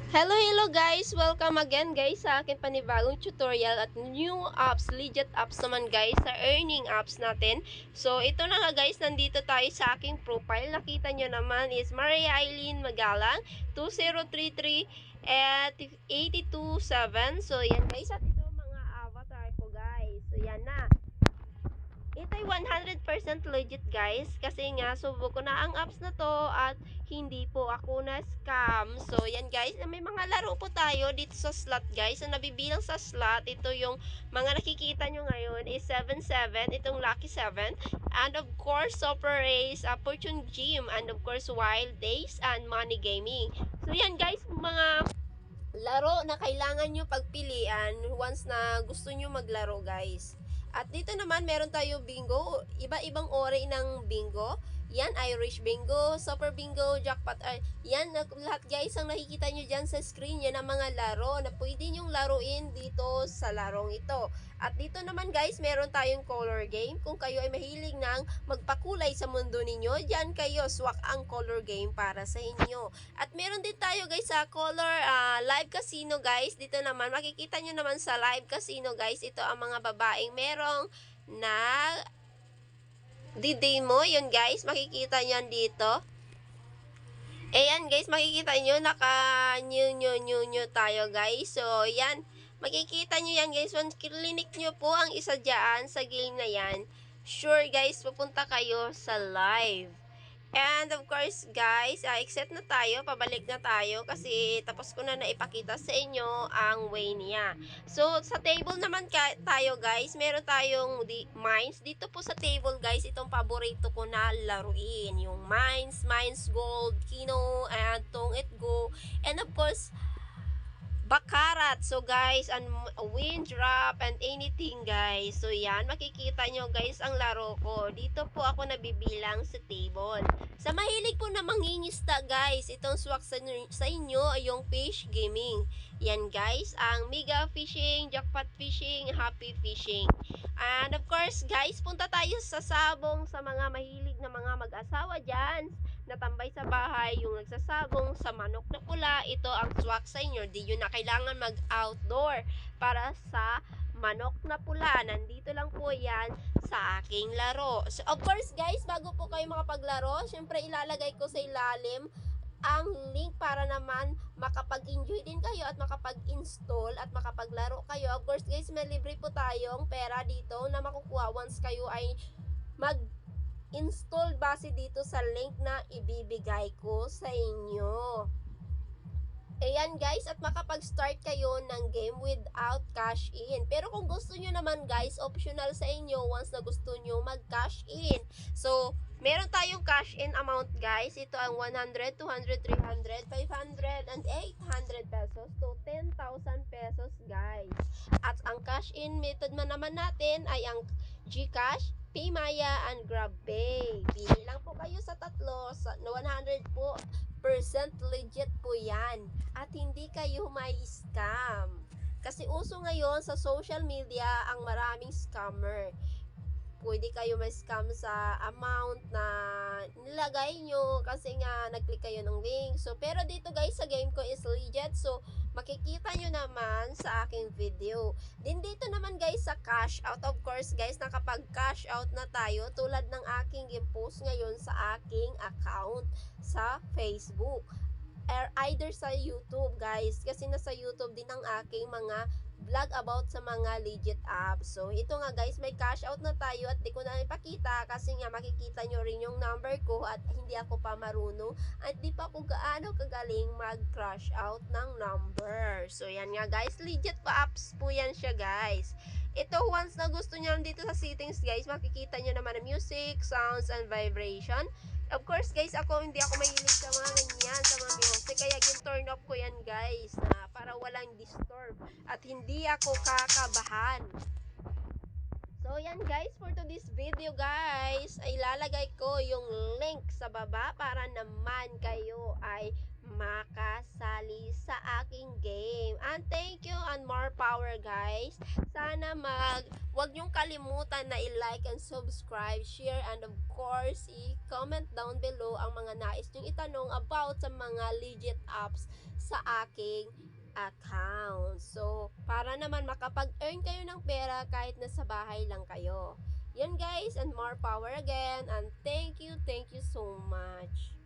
Hello guys! Welcome again guys sa akin panibagong tutorial at new apps, legit apps naman guys, sa earning apps natin. So ito na nga guys, nandito tayo sa aking profile. Nakita nyo naman is Maria Eileen Magalang 2033 at 827. So yan guys, at ito mga avatar ko guys. So yan na. Ito'y 100% legit guys kasi nga subok ko na ang apps na to at hindi po ako na scam. So yan guys, may mga laro po tayo dito sa slot guys. Na nabibilang sa slot, ito yung mga nakikita nyo ngayon is 77, itong Lucky 7, and of course Super Race, Fortune Gym, and of course Wild Days and Money Gaming. So yan guys, mga laro na kailangan nyo pagpilian once na gusto nyo maglaro guys. At dito naman meron tayo bingo, iba-ibang ori ng bingo. Yan, Irish bingo, super bingo, jackpot. Yan, lahat guys ang nakikita nyo dyan sa screen. Yan ang mga laro na pwede nyong laruin dito sa larong ito. At dito naman guys, meron tayong color game. Kung kayo ay mahilig ng magpakulay sa mundo ninyo, dyan kayo, swak ang color game para sa inyo. At meron din tayo guys sa color live casino guys. Dito naman, makikita nyo naman sa live casino guys, ito ang mga babaeng merong na di-demo. Yun guys, makikita nyo dito. Ayan guys, makikita nyo, naka-new tayo guys. So, yan. Makikita nyo yan guys. Once clinic nyo po ang isa dyan sa game na yan, sure guys, pupunta kayo sa live. And of course guys, exit na tayo, pabalik na tayo kasi tapos ko na naipakita sa inyo ang way niya. So sa table naman tayo guys, meron tayong mines. Dito po sa table guys, itong paborito ko na laruin. Yung mines, gold, kino, and tong it go. And of course, bakarat. So guys, and wind drop and anything guys. So yan, makikita nyo guys ang laro ko. Dito po ako nabibilang sa table. Sa mahilig po na mangingista guys, itong swak sa inyo ay yung fish gaming. Yan guys, ang mega fishing, jackpot fishing, happy fishing. And of course guys, punta tayo sa sabong sa mga mahilig na mga mag-asawa dyan. Natambay sa bahay, yung nagsasabong sa manok na pula, ito ang swak sa inyo. Di yun na kailangan mag-outdoor para sa manok na pula. Nandito lang po yan sa aking laro. So, of course guys, bago po kayo makapaglaro, syempre ilalagay ko sa ilalim ang link para naman makapag-enjoy din kayo at makapag-install at makapaglaro kayo. Of course guys, may libre po tayong pera dito na makukuha once kayo ay install base dito sa link na ibibigay ko sa inyo. Ayan guys, at makapag-start kayo ng game without cash in. Pero kung gusto nyo naman guys, optional sa inyo once na gusto nyo mag-cash in. So, meron tayong cash in amount guys. Ito ang 100, 200, 300, 500, and 800 pesos to 10,000 pesos guys. At ang cash in method naman natin ay ang GCash, Paymaya, and GrabPay. Pili lang po kayo sa tatlo. 100 po percent legit po yan. At hindi kayo may scam. Kasi uso ngayon sa social media ang maraming scammer. Pwede kayo may scam sa amount na nilagay nyo kasi nga nag-click kayo ng link. So, pero dito guys sa game ko is legit. So, makikita nyo naman sa aking video. Din dito naman guys sa cash out. Of course guys, nakapag-cash out na tayo tulad ng aking post ngayon sa aking account sa Facebook. Or either sa YouTube guys. Kasi nasa YouTube din ang aking mga vlog about sa mga legit apps. So, ito nga guys, may cash out na tayo at di ko na ipakita kasi nga makikita nyo rin yung number ko at hindi ako pa marunong at di pa ako gaano kagaling mag-crash out ng number. So, yan nga guys, legit pa apps po yan siya guys. Ito, once na gusto nyo dito sa settings guys, makikita nyo naman ang music, sounds, and vibration. Of course guys, hindi ako mahilig sa mga ganyan, sa mga music, kaya gin-turn off ko yan guys, na para walang disturb at hindi ako kakabahan. So yan guys, for today's video guys, ay ilalagay ko yung link sa baba para naman kayo ay makasali sa aking game. And thank you and more power guys. Sana wag niyong kalimutan na i-like and subscribe, share, and of course, i-comment down below ang mga nais niyong itanong about sa mga legit apps sa aking account. So, para naman makapag-earn kayo ng pera kahit nasa bahay lang kayo. Yan guys, and more power again, and thank you so much.